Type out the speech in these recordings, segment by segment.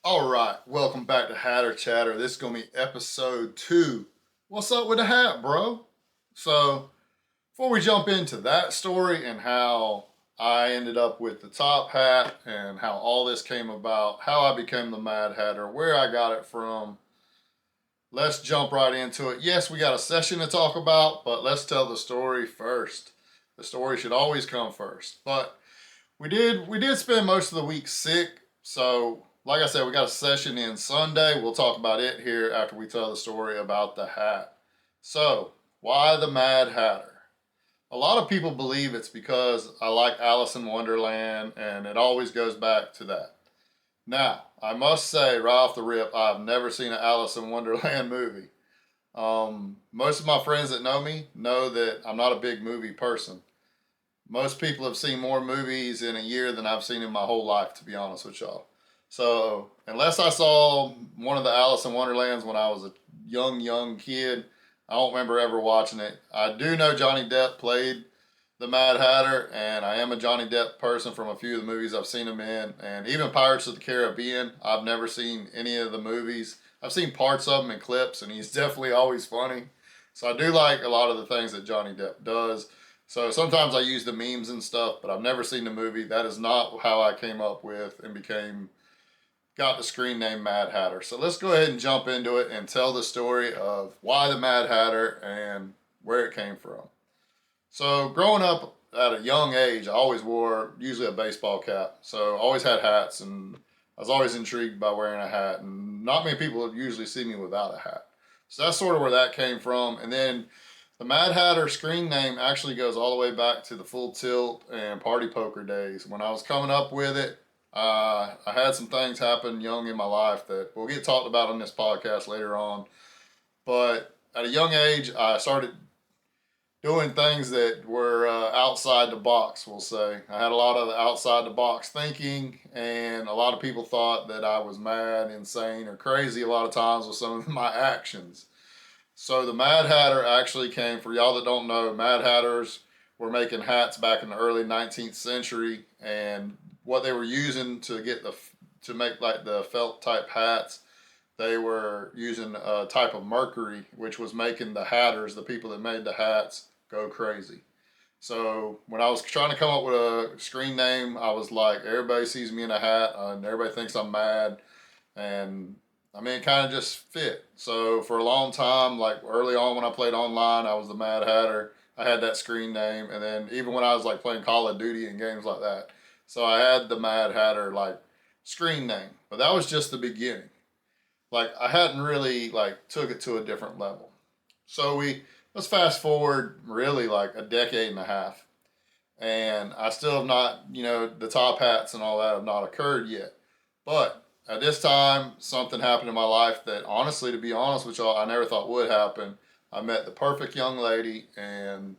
All right, welcome back to Hatter Chatter. This is gonna be episode 2. What's up with the hat, bro? So, before we jump into that story and how I ended up with the top hat and how all this came about, how I became the Mad Hatter, where I got it from, let's jump right into it. Yes, we got a session to talk about, but let's tell the story first. The story should always come first. But we did spend most of the week sick, so like I said, we got a session in Sunday. We'll talk about it here after we tell the story about the hat. So, why the Mad Hatter? A lot of people believe it's because I like Alice in Wonderland, and it always goes back to that. Now, I must say right off the rip, I've never seen an Alice in Wonderland movie. Most of my friends that know me know that I'm not a big movie person. Most people have seen more movies in a year than I've seen in my whole life, to be honest with y'all. So, unless I saw one of the Alice in Wonderlands when I was a young kid, I don't remember ever watching it. I do know Johnny Depp played the Mad Hatter, and I am a Johnny Depp person from a few of the movies I've seen him in, and even Pirates of the Caribbean. I've never seen any of the movies. I've seen parts of them in clips, and he's definitely always funny. So I do like a lot of the things that Johnny Depp does. So sometimes I use the memes and stuff, but I've never seen the movie. That is not how I came up with and got the screen name Mad Hatter. So let's go ahead and jump into it and tell the story of why the Mad Hatter and where it came from. So growing up at a young age, I always wore usually a baseball cap. So I always had hats, and I was always intrigued by wearing a hat. And not many people would usually see me without a hat. So that's sort of where that came from. And then the Mad Hatter screen name actually goes all the way back to the Full Tilt and Party Poker days. When I was coming up with it, I had some things happen young in my life that will get talked about on this podcast later on. But at a young age, I started doing things that were outside the box, we'll say. I had a lot of outside the box thinking, and a lot of people thought that I was mad, insane, or crazy a lot of times with some of my actions. So the Mad Hatter actually came, for y'all that don't know, Mad Hatters were making hats back in the early 19th century, and what they were using to make like the felt type hats, they were using a type of mercury, which was making the hatters, the people that made the hats, go crazy. So when I was trying to come up with a screen name, I was like, everybody sees me in a hat, and everybody thinks I'm mad, and I mean, it kind of just fit. So for a long time, like early on when I played online, I was the Mad Hatter. I had that screen name, and then even when I was like playing Call of Duty and games like that, so I had the Mad Hatter like screen name. But that was just the beginning. Like I hadn't really like took it to a different level. So we let's fast forward really like a decade and a half, and I still have not, the top hats and all that have not occurred yet. But at this time, something happened in my life that, honestly, to be honest with y'all, I never thought would happen. I met the perfect young lady and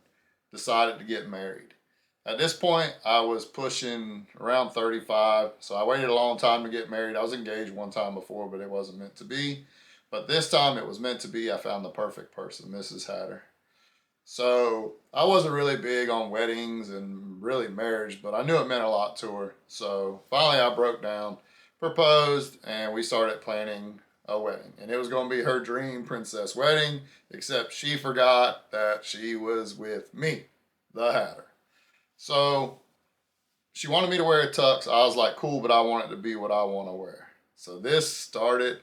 decided to get married. At this point, I was pushing around 35, so I waited a long time to get married. I was engaged one time before, but it wasn't meant to be. But this time it was meant to be. I found the perfect person, Mrs. Hatter. So I wasn't really big on weddings and really marriage, but I knew it meant a lot to her. So finally, I broke down, proposed, and we started planning a wedding. And it was going to be her dream princess wedding, except she forgot that she was with me, the Hatter. So she wanted me to wear a tux. I was like, cool, but I want it to be what I want to wear. So this started.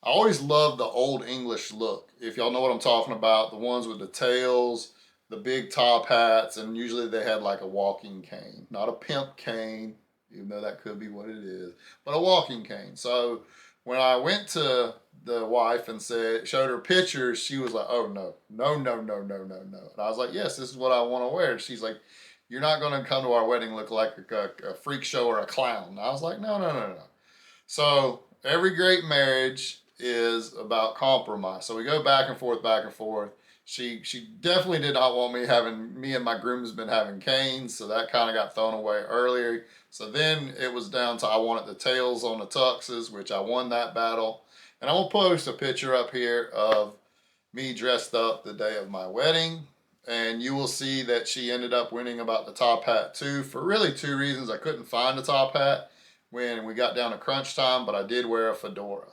I always loved the old English look. If y'all know what I'm talking about, the ones with the tails, the big top hats, and usually they had like a walking cane, not a pimp cane, even though that could be what it is, but a walking cane. So when I went to the wife and showed her pictures, she was like, "Oh no, no, no, no, no, no, no." And I was like, "Yes, this is what I want to wear." She's like, "You're not going to come to our wedding look like a freak show or a clown." And I was like, "No, no, no, no." So every great marriage is about compromise. So we go back and forth, back and forth. She definitely did not want me and my groomsmen having canes, so that kind of got thrown away earlier. So then it was down to I wanted the tails on the tuxes, which I won that battle. And I'm gonna post a picture up here of me dressed up the day of my wedding. And you will see that she ended up winning about the top hat too, for really two reasons. I couldn't find the top hat when we got down to crunch time, but I did wear a fedora.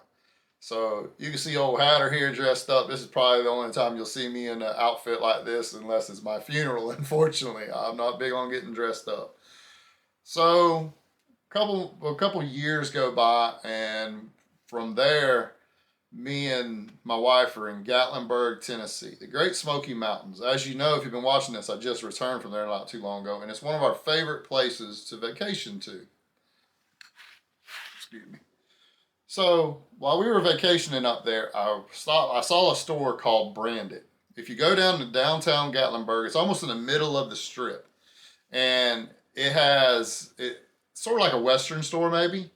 So you can see old Hatter here dressed up. This is probably the only time you'll see me in an outfit like this unless it's my funeral, unfortunately. I'm not big on getting dressed up. So a couple years go by, and from there, me and my wife are in Gatlinburg, Tennessee, the Great Smoky Mountains. As you know, if you've been watching this, I just returned from there not too long ago, and it's one of our favorite places to vacation to. Excuse me. So while we were vacationing up there, I saw a store called Branded. If you go down to downtown Gatlinburg, it's almost in the middle of the strip, and it's sort of like a Western store maybe.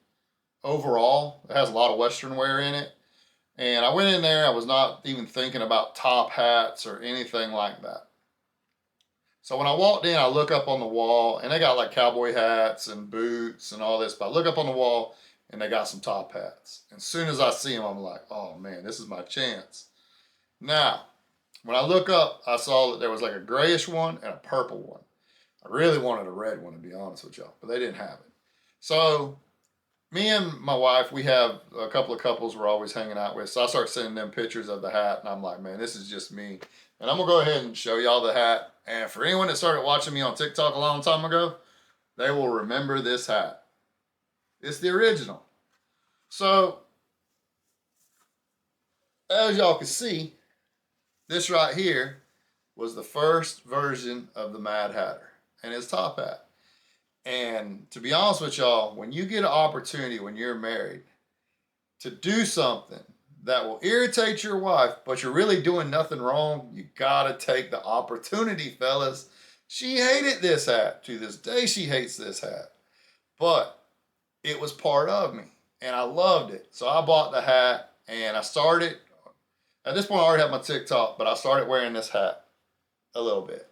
Overall, it has a lot of Western wear in it. And I went in there, I was not even thinking about top hats or anything like that. So when I walked in, I look up on the wall, and they got like cowboy hats and boots and all this, but I look up on the wall, and they got some top hats. And as soon as I see them, I'm like, oh man, this is my chance. Now, when I look up, I saw that there was like a grayish one and a purple one. I really wanted a red one, to be honest with y'all, but they didn't have it. So me and my wife, we have a couple of couples we're always hanging out with. So I start sending them pictures of the hat, and I'm like, man, this is just me. And I'm going to go ahead and show y'all the hat. And for anyone that started watching me on TikTok a long time ago, they will remember this hat. It's the original. So, as y'all can see, this right here was the first version of the Mad Hatter and his top hat. And to be honest with y'all, when you get an opportunity when you're married to do something that will irritate your wife, but you're really doing nothing wrong, you gotta take the opportunity, fellas. She hated this hat. To this day, she hates this hat. But it was part of me, and I loved it. So I bought the hat, and I started, at this point I already had my TikTok, but I started wearing this hat a little bit.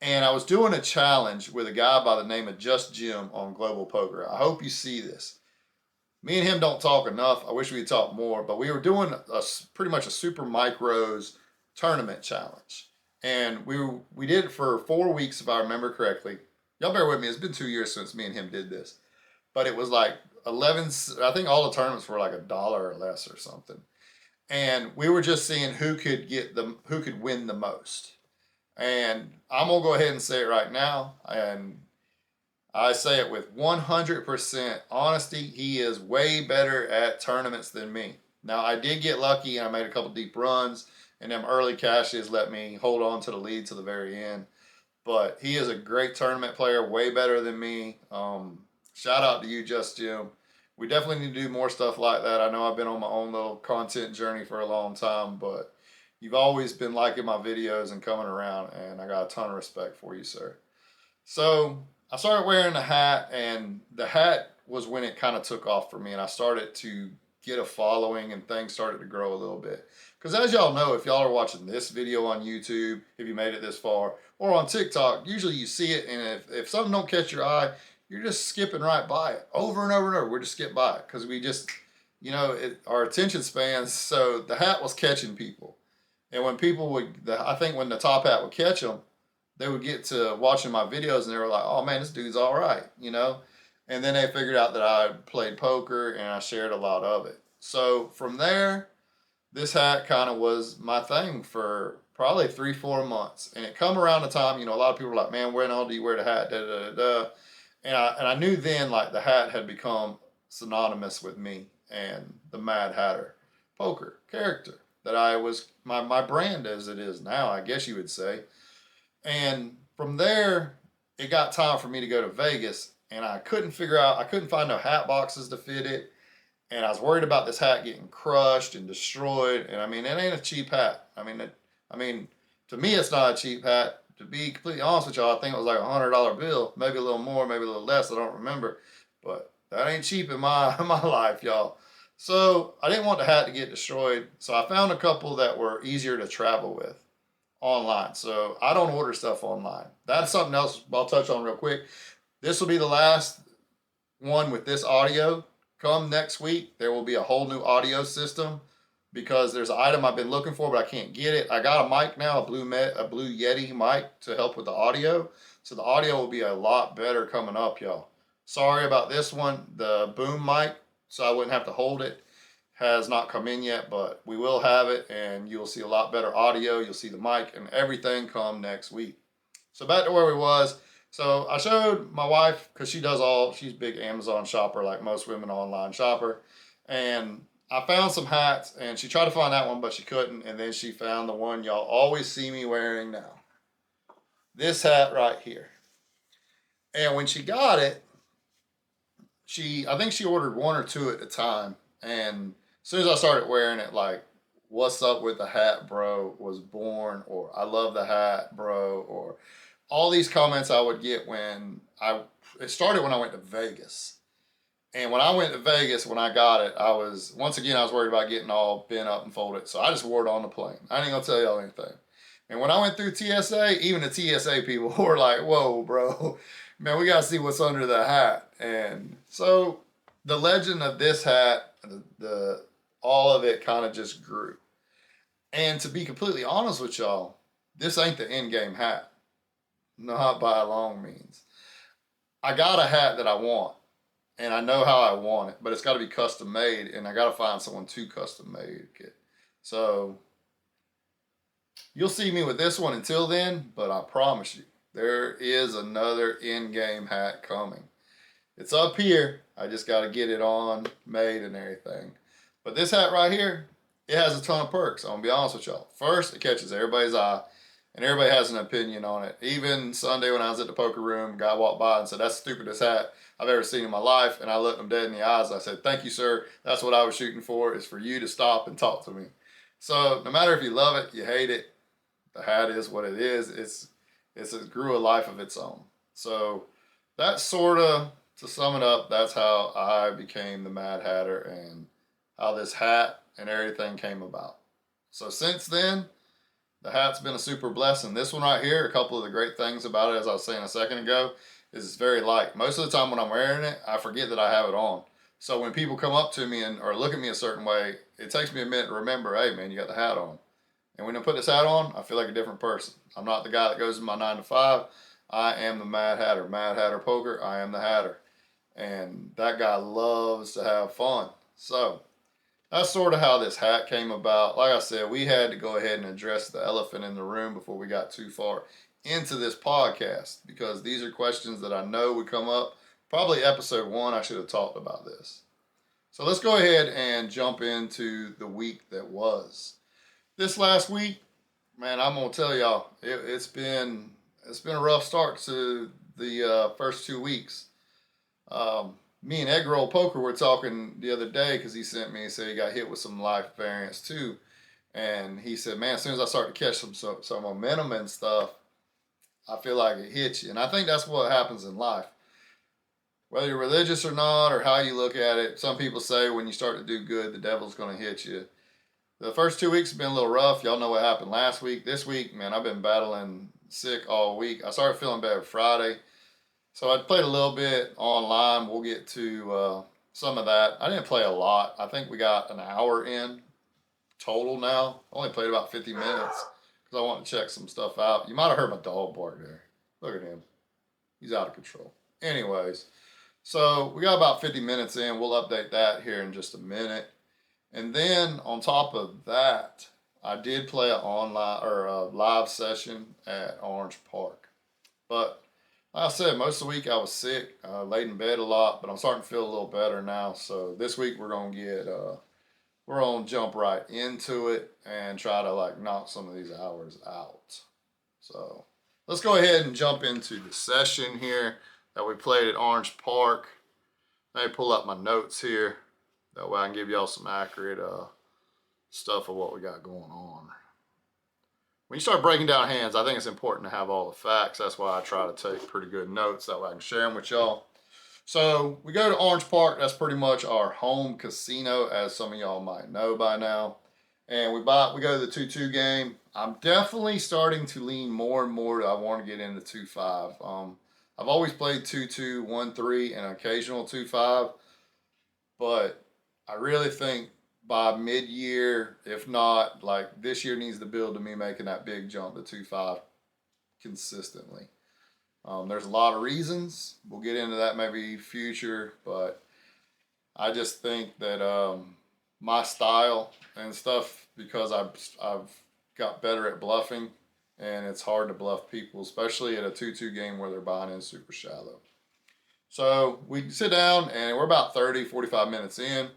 And I was doing a challenge with a guy by the name of Just Jim on Global Poker. I hope you see this. Me and him don't talk enough. I wish we could talk more, but we were doing pretty much a super micros tournament challenge. And we did it for 4 weeks, if I remember correctly. Y'all bear with me. It's been 2 years since me and him did this. But it was like 11, I think all the tournaments were like $1 or less or something. And we were just seeing who could win the most. And I'm going to go ahead and say it right now. And I say it with 100% honesty. He is way better at tournaments than me. Now, I did get lucky and I made a couple deep runs. And them early cashes let me hold on to the lead to the very end. But he is a great tournament player, way better than me. Shout out to you, Just Jim. We definitely need to do more stuff like that. I know I've been on my own little content journey for a long time, but you've always been liking my videos and coming around, and I got a ton of respect for you, sir. So I started wearing the hat, and the hat was when it kind of took off for me, and I started to get a following, and things started to grow a little bit. Because as y'all know, if y'all are watching this video on YouTube, if you made it this far, or on TikTok, usually you see it, and if something don't catch your eye, you're just skipping right by it over and over and over. We're just skip by it because we just, our attention spans. So the hat was catching people. And when people I think when the top hat would catch them, they would get to watching my videos and they were like, oh man, this dude's all right, And then they figured out that I played poker and I shared a lot of it. So from there, this hat kind of was my thing for probably 3-4 months. And it come around the time, a lot of people were like, man, when all do you wear the hat? Da, da, da, da. And I knew then like the hat had become synonymous with me and the Mad Hatter Poker character that I was my brand as it is now, I guess you would say. And from there, it got time for me to go to Vegas, and I couldn't find no hat boxes to fit it. And I was worried about this hat getting crushed and destroyed. And I mean, it ain't a cheap hat. I mean, to me, it's not a cheap hat. To be completely honest with y'all, I think it was like $100 bill, maybe a little more, maybe a little less. I don't remember, but that ain't cheap in my life, y'all. So I didn't want the hat to get destroyed. So I found a couple that were easier to travel with online. So I don't order stuff online. That's something else I'll touch on real quick. This will be the last one with this audio. Come next week, there will be a whole new audio system because there's an item I've been looking for, but I can't get it. I got a mic now, a Blue Yeti mic to help with the audio. So the audio will be a lot better coming up, y'all. Sorry about this one. The boom mic, so I wouldn't have to hold it, has not come in yet, but we will have it, and you'll see a lot better audio. You'll see the mic and everything come next week. So back to where we was. So I showed my wife, because she's a big Amazon shopper like most women, online shopper, and I found some hats, and she tried to find that one, but she couldn't, and then she found the one y'all always see me wearing now. This hat right here. And when she got it, I think she ordered one or two at a time, and as soon as I started wearing it, like, "What's up with the hat, bro?" was born, or "I love the hat, bro," or all these comments I would get when it started when I went to Vegas. And when I went to Vegas, when I got it, I was worried about getting all bent up and folded. So I just wore it on the plane. I ain't gonna tell y'all anything. And when I went through TSA, even the TSA people were like, "Whoa, bro, man, we gotta see what's under the hat." And so the legend of this hat, the all of it kind of just grew. And to be completely honest with y'all, this ain't the end game hat, not by a long means. I got a hat that I want, and I know how I want it, but it's got to be custom made, and I got to find someone to custom make it. So you'll see me with this one until then, but I promise you, there is another in-game hat coming. It's up here. I just got to get it on, made, and everything. But this hat right here, it has a ton of perks. I'm going to be honest with y'all. First, it catches everybody's eye, and everybody has an opinion on it. Even Sunday when I was at the poker room, a guy walked by and said, "That's the stupidest hat I've ever seen in my life." And I looked him dead in the eyes. I said, "Thank you, sir. That's what I was shooting for, is for you to stop and talk to me." So no matter if you love it, you hate it, the hat is what it is. It grew a life of its own. So that's sort of, to sum it up, that's how I became the Mad Hatter and how this hat and everything came about. So since then, the hat's been a super blessing. This one right here, a couple of the great things about it, as I was saying a second ago, is it's very light. Most of the time when I'm wearing it, I forget that I have it on. So when people come up to me or look at me a certain way, it takes me a minute to remember, "Hey man, you got the hat on." And when I put this hat on, I feel like a different person. I'm not the guy that goes in my 9 to 5. I am the Mad Hatter. Mad Hatter Poker, I am the Hatter. And that guy loves to have fun. So that's sort of how this hat came about. Like I said, we had to go ahead and address the elephant in the room before we got too far into this podcast, because these are questions that I know would come up. Probably episode 1, I should have talked about this. So let's go ahead and jump into the week that was. This last week, man, I'm gonna tell y'all, it's been a rough start to the first 2 weeks. Me and Egg Roll Poker were talking the other day, because he sent me and said he got hit with some life variance too, and he said, "Man, as soon as I start to catch some momentum and stuff, I feel like it hits you." And I think that's what happens in life, whether you're religious or not, or how you look at it. Some people say when you start to do good, the devil's gonna hit you. The first 2 weeks have been a little rough. Y'all know what happened last week. This week, man, I've been battling sick all week. I started feeling bad Friday. So I played a little bit online. We'll get to some of that. I didn't play a lot. I think we got an hour in total now. I only played about 50 minutes because I want to check some stuff out. You might have heard my dog bark there. Look at him. He's out of control. Anyways, so we got about 50 minutes in. We'll update that here in just a minute. And then on top of that, I did play an online or a live session at Orange Park. But like I said, most of the week I was sick, laid in bed a lot, but I'm starting to feel a little better now. So this week we're gonna jump right into it and try to like knock some of these hours out. So let's go ahead and jump into the session here that we played at Orange Park. Let me pull up my notes here. That way I can give y'all some accurate stuff of what we got going on. When you start breaking down hands, I think it's important to have all the facts. That's why I try to take pretty good notes. That way I can share them with y'all. So we go to Orange Park. That's pretty much our home casino, as some of y'all might know by now. And we go to the 2-2 game. I'm definitely starting to lean more and more. I want to get into 2-5. I've always played 2-2, 1-3, and occasional 2-5. But I really think by mid-year, if not, like this year needs to build to me making that big jump to 2-5 consistently. There's a lot of reasons. We'll get into that maybe future, but I just think that my style and stuff, because I've got better at bluffing, and it's hard to bluff people, especially at a 2-2 game where they're buying in super shallow. So we sit down and we're about 30, 45 minutes in,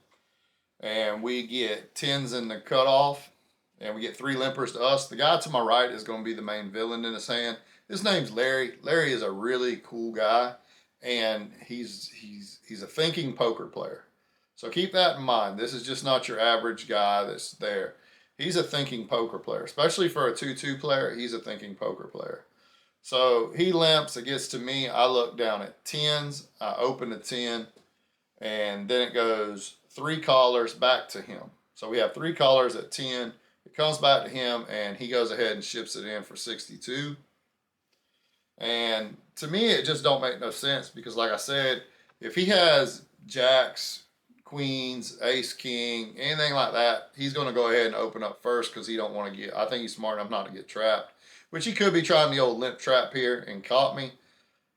and we get tens in the cutoff, and we get three limpers to us. The guy to my right is going to be the main villain in his hand. His name's Larry. Larry is a really cool guy, and he's a thinking poker player. So keep that in mind. This is just not your average guy that's there. He's a thinking poker player, especially for a 2-2 player. He's a thinking poker player. So he limps. It gets to me. I look down at tens. I open the 10, and then it goes three callers back to him. So we have three callers at 10. It comes back to him, and he goes ahead and ships it in for 62. And to me, it just don't make no sense because, like I said, if he has jacks, queens, ace, king, anything like that, he's going to go ahead and open up first because he don't want to get. I think he's smart enough not to get trapped, which he could be trying the old limp trap here and caught me.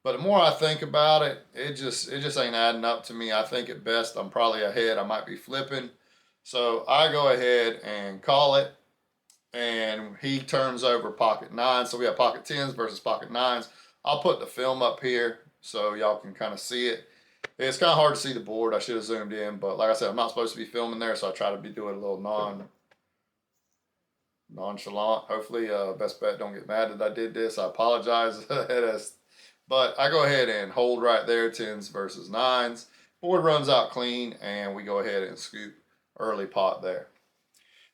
But the more I think about it, it just ain't adding up to me. I think at best I'm probably ahead. I might be flipping. So I go ahead and call it, and he turns over pocket nines. So we have pocket tens versus pocket nines. I'll put the film up here so y'all can kind of see it. It's kind of hard to see the board. I should have zoomed in, but like I said, I'm not supposed to be filming there, so I try to be doing a little nonchalant. Hopefully, Best Bet don't get mad that I did this. I apologize. But I go ahead and hold right there, tens versus nines. Board runs out clean, and we go ahead and scoop early pot there.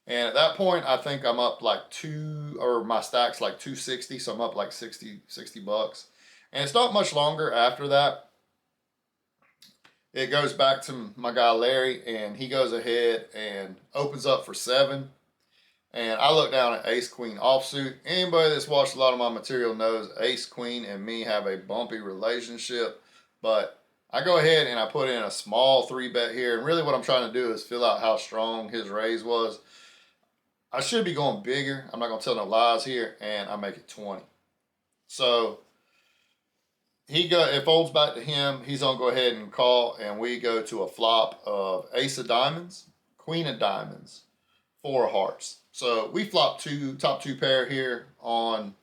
And at that point, I think I'm up like my stack's like 260, so I'm up like 60 bucks. And it's not much longer after that. It goes back to my guy Larry, and he goes ahead and opens up for 7. And I look down at ace queen offsuit. Anybody that's watched a lot of my material knows ace queen and me have a bumpy relationship. But I go ahead and I put in a small 3-bet here. And really what I'm trying to do is fill out how strong his raise was. I should be going bigger. I'm not going to tell no lies here. And I make it 20. So it folds back to him. He's going to go ahead and call. And we go to a flop of ace of diamonds, queen of diamonds, 4 of hearts. So we flop top two pair here on,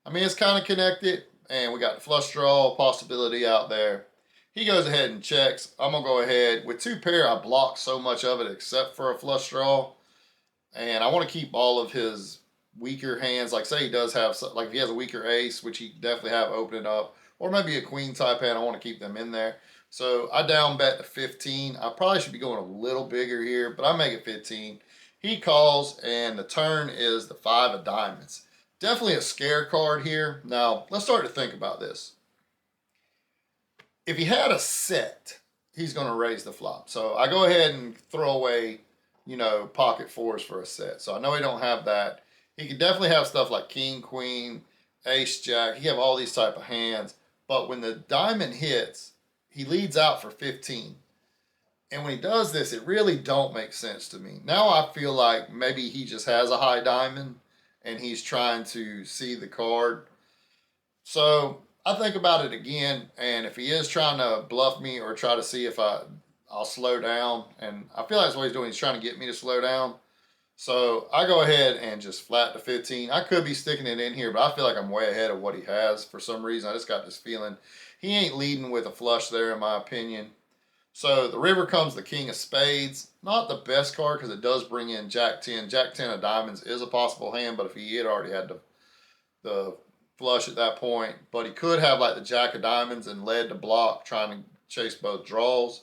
it's kind of connected. And we got the flush draw possibility out there. He goes ahead and checks. I'm going to go ahead. With 2 pair, I block so much of it except for a flush draw. And I want to keep all of his weaker hands. Like say he does have, like if he has a weaker ace, which he definitely have, open it up. Or maybe a queen type hand. I want to keep them in there. So I down bet to 15. I probably should be going a little bigger here, but I make it 15. He calls, and the turn is the 5 of diamonds. Definitely a scare card here. Now, let's start to think about this. If he had a set, he's going to raise the flop. So I go ahead and throw away, pocket 4s for a set. So I know he don't have that. He could definitely have stuff like king, queen, ace, jack. He have all these type of hands. But when the diamond hits, he leads out for 15. And when he does this, it really don't make sense to me. Now I feel like maybe he just has a high diamond and he's trying to see the card. So I think about it again, and if he is trying to bluff me or try to see if I'll slow down, and I feel like that's what he's doing. He's trying to get me to slow down. So I go ahead and just flat to 15. I could be sticking it in here, but I feel like I'm way ahead of what he has for some reason. I just got this feeling he ain't leading with a flush there, in my opinion. So the river comes the king of spades. Not the best card because it does bring in jack 10. Jack 10 of diamonds is a possible hand, but if he had already had the flush at that point. But he could have like the jack of diamonds and led to block trying to chase both draws.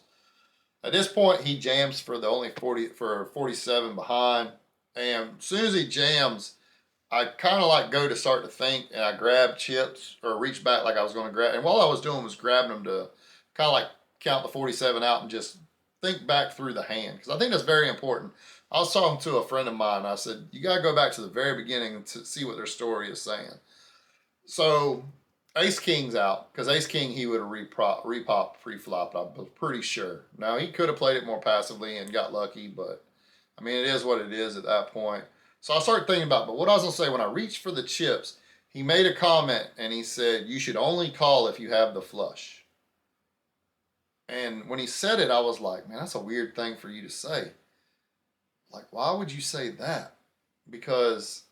At this point, he jams for the only 47 behind. And as soon as he jams, I kind of like go to start to think, and I grab chips or reach back like I was going to grab. And while I was doing was grabbing them to kind of like count the 47 out and just think back through the hand. Because I think that's very important. I was talking to a friend of mine, and I said, you got to go back to the very beginning to see what their story is saying. So ace king's out, because ace king he would have repop pre-flopped, I was pretty sure. Now he could have played it more passively and got lucky, but it is what it is at that point. So I started thinking about, but what I was going to say, when I reached for the chips, he made a comment and he said, "You should only call if you have the flush." And when he said it, I was like, man, that's a weird thing for you to say. Like, why would you say that? Because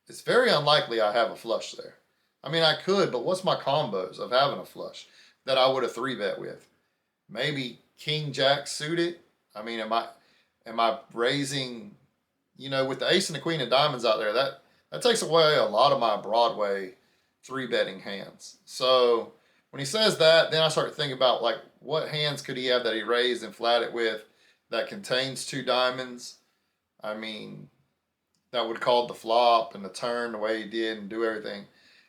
it's very unlikely I have a flush there. I mean, I could, but what's my combos of having a flush that I would have three bet with? Maybe King Jack suited. I mean, am I raising? With the ace and the queen of diamonds out there, that takes away a lot of my Broadway three betting hands. So when he says that, then I start thinking about like what hands could he have that he raised and flatted with that contains two diamonds. I mean, that would call the flop and the turn the way he did and do everything.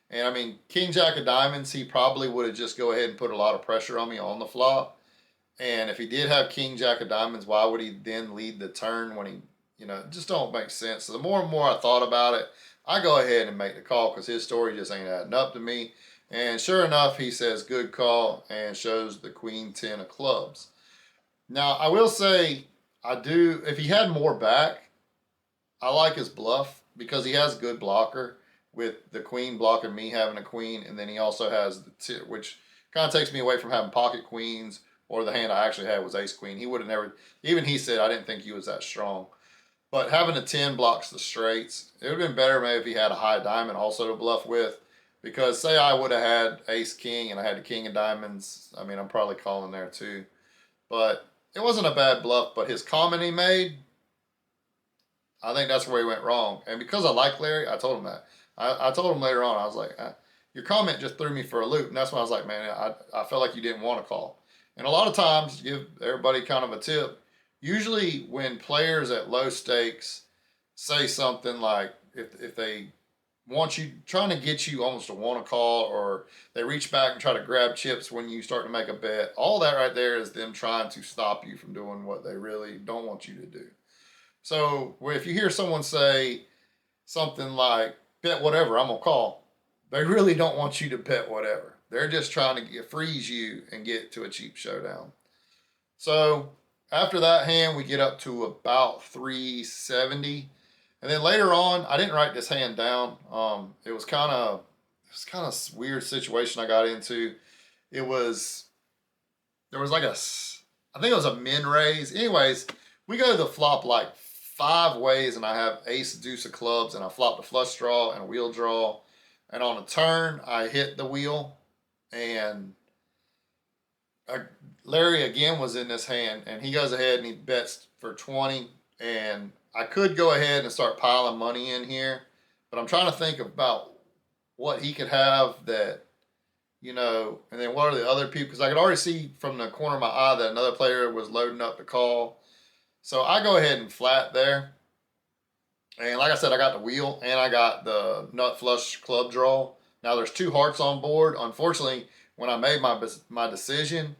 And I mean, King Jack of diamonds, he probably would have just go ahead and put a lot of pressure on me on the flop. And if he did have King Jack of diamonds, why would he then lead the turn when he, it just don't make sense. So the more and more I thought about it, I go ahead and make the call because his story just ain't adding up to me. And sure enough, he says good call and shows the queen 10 of clubs. Now, I will say, I do, if he had more back, I like his bluff because he has good blocker with the queen blocking me having a queen, and then he also has which kind of takes me away from having pocket queens, or the hand I actually had was ace queen. He would have never, even he said, I didn't think he was that strong. But having a 10 blocks the straights. It would have been better maybe if he had a high diamond also to bluff with, because say I would have had ace king and I had the king of diamonds, I mean, I'm probably calling there too. But it wasn't a bad bluff, but his comment he made, I think that's where he went wrong. And because I like Larry, I told him that. I told him later on, I was like, your comment just threw me for a loop. And that's when I was like, man, I felt like you didn't want to call. And a lot of times, give everybody kind of a tip. Usually when players at low stakes say something like, if they want you, trying to get you almost to want to call, or they reach back and try to grab chips when you start to make a bet, all that right there is them trying to stop you from doing what they really don't want you to do. So if you hear someone say something like, bet whatever, I'm going to call, they really don't want you to bet whatever. They're just trying to freeze you and get to a cheap showdown. So after that hand, we get up to about 370. And then later on, I didn't write this hand down. It was kind of weird situation I got into. There was like I think it was a min raise. Anyways, we go to the flop like 5 ways, and I have ace deuce of clubs, and I flop the flush draw and a wheel draw. And on a turn, I hit the wheel, and Larry again was in this hand, and he goes ahead and he bets for 20, and I could go ahead and start piling money in here, but I'm trying to think about what he could have that, and then what are the other people, because I could already see from the corner of my eye that another player was loading up the call. So I go ahead and flat there. And like I said, I got the wheel and I got the nut flush club draw. Now there's 2 hearts on board. Unfortunately, when I made my decision,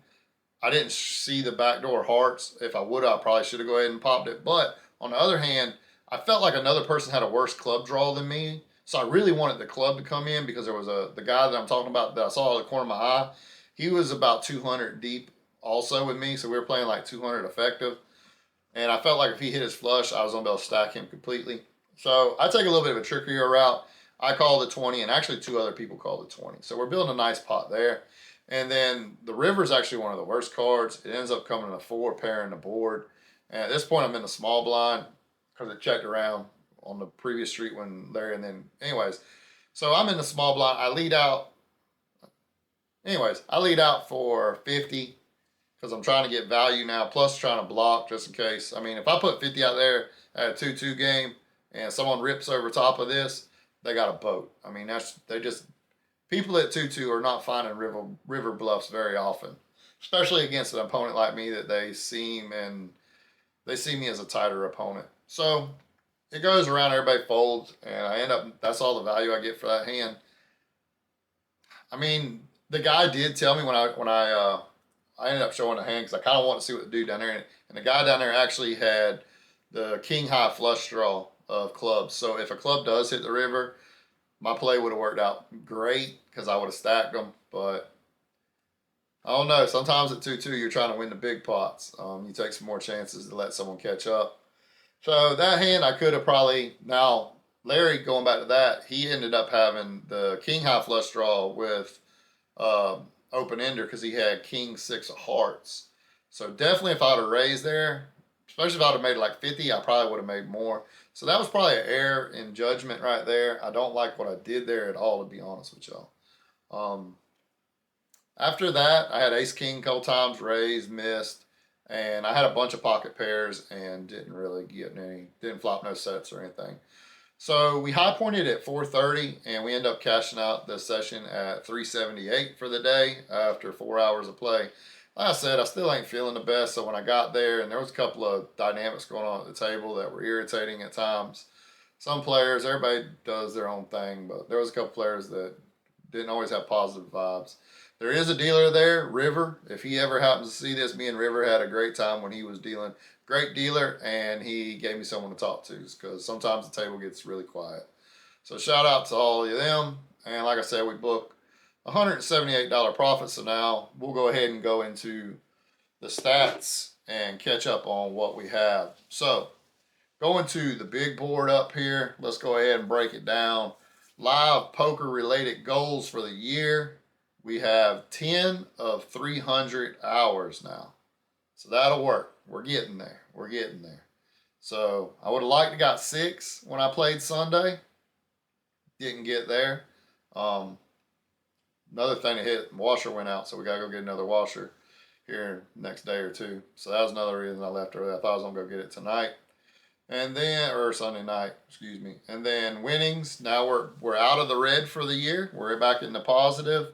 I didn't see the backdoor hearts. If I would, I probably should have go ahead and popped it. But on the other hand, I felt like another person had a worse club draw than me. So I really wanted the club to come in, because there was the guy that I'm talking about that I saw at the corner of my eye. He was about 200 deep also with me. So we were playing like 200 effective. And I felt like if he hit his flush, I was going to be able to stack him completely. So I take a little bit of a trickier route. I call the 20, and actually 2 other people call the 20. So we're building a nice pot there. And then the river is actually one of the worst cards. It ends up coming in a 4, pairing the board. And at this point, I'm in the small blind because it checked around on the previous street when Larry, and then, anyways. So I'm in the small blind. I lead out for 50. Because I'm trying to get value now, plus trying to block just in case. I mean, if I put 50 out there at a 2-2 game and someone rips over top of this, they got a boat. I mean, people at 2-2 are not finding river bluffs very often, especially against an opponent like me that they see me as a tighter opponent. So it goes around, everybody folds, and that's all the value I get for that hand. I mean, the guy did tell me when I ended up showing the hand because I kind of wanted to see what the dude down there, and the guy down there actually had the king high flush draw of clubs. So if a club does hit the river, my play would have worked out great because I would have stacked them. But I don't know. Sometimes at 2-2, you're trying to win the big pots. You take some more chances to let someone catch up. So that hand, I could have probably, now Larry, going back to that, he ended up having the king high flush draw with uh, open ender because he had king six of hearts. So definitely, if I'd have raised there, especially if I'd have made like 50, I probably would have made more. So that was probably an error in judgment right there. I don't like what I did there at all, to be honest with y'all. Um, After that, I had ace king a couple times, raised, missed, and I had a bunch of pocket pairs and didn't really get any, didn't flop no sets or anything. So we high pointed at 4:30, and we end up cashing out the session at 378 for the day after 4 hours of play. Like I said, I still ain't feeling the best. So when I got there, and there was a couple of dynamics going on at the table that were irritating at times. Some players, everybody does their own thing, but there was a couple players that didn't always have positive vibes. There is a dealer there, River. If he ever happens to see this, me and River had a great time when he was dealing. Great dealer, and he gave me someone to talk to because sometimes the table gets really quiet. So shout out to all of them. And like I said, we booked $178 profit. So now we'll go ahead and go into the stats and catch up on what we have. So going to the big board up here, let's go ahead and break it down. Live poker related goals for the year. We have 10 of 300 hours now. So that'll work. We're getting there. We're getting there. So I would have liked to got 6 when I played Sunday. Didn't get there. Another thing to hit, washer went out, so we gotta go get another washer here next day or two. So that was another reason I left early. I thought I was gonna go get it tonight. And then, or Sunday night, excuse me. And then winnings. Now we're out of the red for the year. We're back in the positive.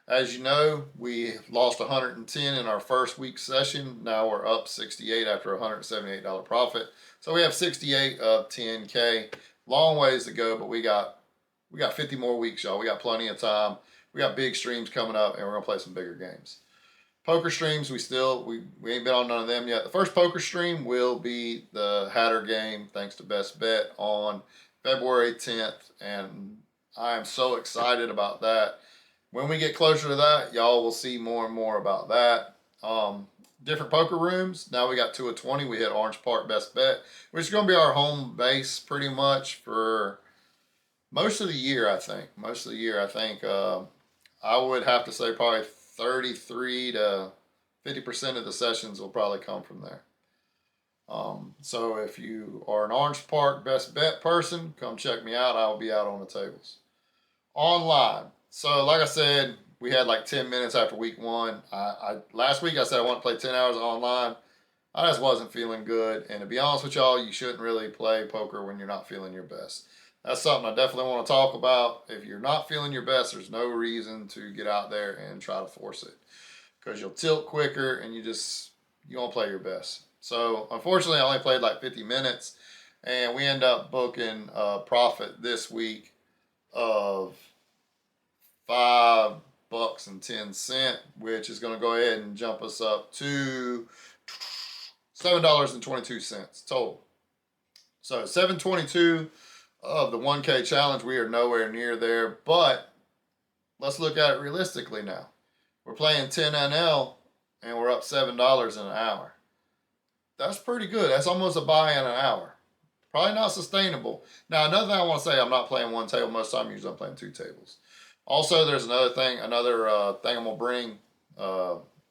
As you know, we lost 110 in our first week session. Now we're up 68 after a $178 profit. So we have 68 of 10K. Long ways to go, but we got 50 more weeks, y'all. We got plenty of time. We got big streams coming up, and we're gonna play some bigger games. Poker streams, we ain't been on none of them yet. The first poker stream will be the Hatter game, thanks to Best Bet, on February 10th, and I am so excited about that. When we get closer to that, y'all will see more and more about that. Different poker rooms. Now we got 2 of 20. We hit Orange Park Best Bet, which is going to be our home base pretty much for most of the year, I think. Most of the year, I think. I would have to say probably 33 to 50% of the sessions will probably come from there. So if you are an Orange Park Best Bet person, come check me out. I will be out on the tables. Online. So like I said, we had like 10 minutes after week 1. Last week I said I want to play 10 hours online. I just wasn't feeling good. And to be honest with y'all, you shouldn't really play poker when you're not feeling your best. That's something I definitely want to talk about. If you're not feeling your best, there's no reason to get out there and try to force it. Because you'll tilt quicker and you won't play your best. So unfortunately I only played like 50 minutes. And we end up booking a profit this week of $5.10, which is going to go ahead and jump us up to $7.22 total. So $7.22 of the 1K challenge. We are nowhere near there, but let's look at it realistically now. We're playing 10 NL and we're up $7 in an hour. That's pretty good. That's almost a buy in an hour. Probably not sustainable. Now, another thing I want to say, I'm not playing one table most of the time. Usually I'm playing 2 tables. Also, there's another thing I'm going to bring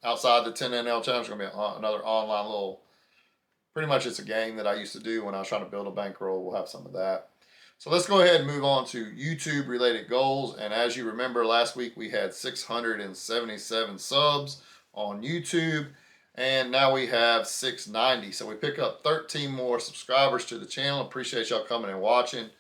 outside the 10 NL challenge. It's going to be another online little, pretty much it's a game that I used to do when I was trying to build a bankroll. We'll have some of that. So let's go ahead and move on to YouTube related goals. And as you remember, last week we had 677 subs on YouTube. And now we have 690. So we pick up 13 more subscribers to the channel. Appreciate y'all coming and watching.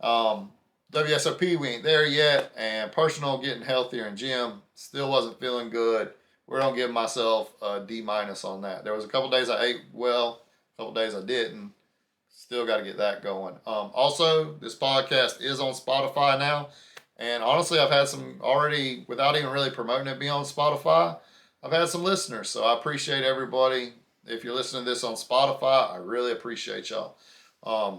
WSOP, we ain't there yet. And personal, getting healthier in gym, still wasn't feeling good. We're going to give myself a D- on that. There was a couple days I ate well, a couple days I didn't. Still got to get that going. Also, this podcast is on Spotify now. And honestly, I've had some already, without even really promoting it, be on Spotify. I've had some listeners, so I appreciate everybody. If you're listening to this on Spotify, I really appreciate y'all. I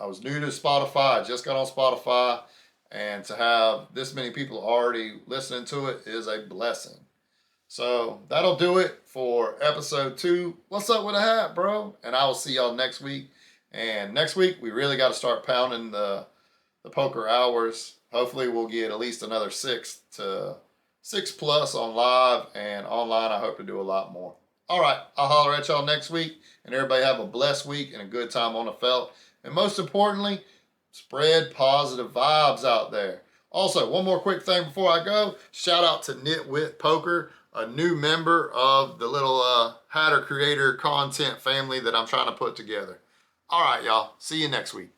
was new to Spotify. I just got on Spotify. And to have this many people already listening to it is a blessing. So that'll do it for episode 2. What's up with a hat, bro? And I will see y'all next week. And next week, we really got to start pounding the the poker hours. Hopefully we'll get at least another 6 plus on live, and online I hope to do a lot more. All right, I'll holler at y'all next week, and everybody have a blessed week and a good time on the felt. And most importantly, spread positive vibes out there. Also, one more quick thing before I go. Shout out to Nitwit Poker, a new member of the little Hatter Creator content family that I'm trying to put together. All right, y'all. See you next week.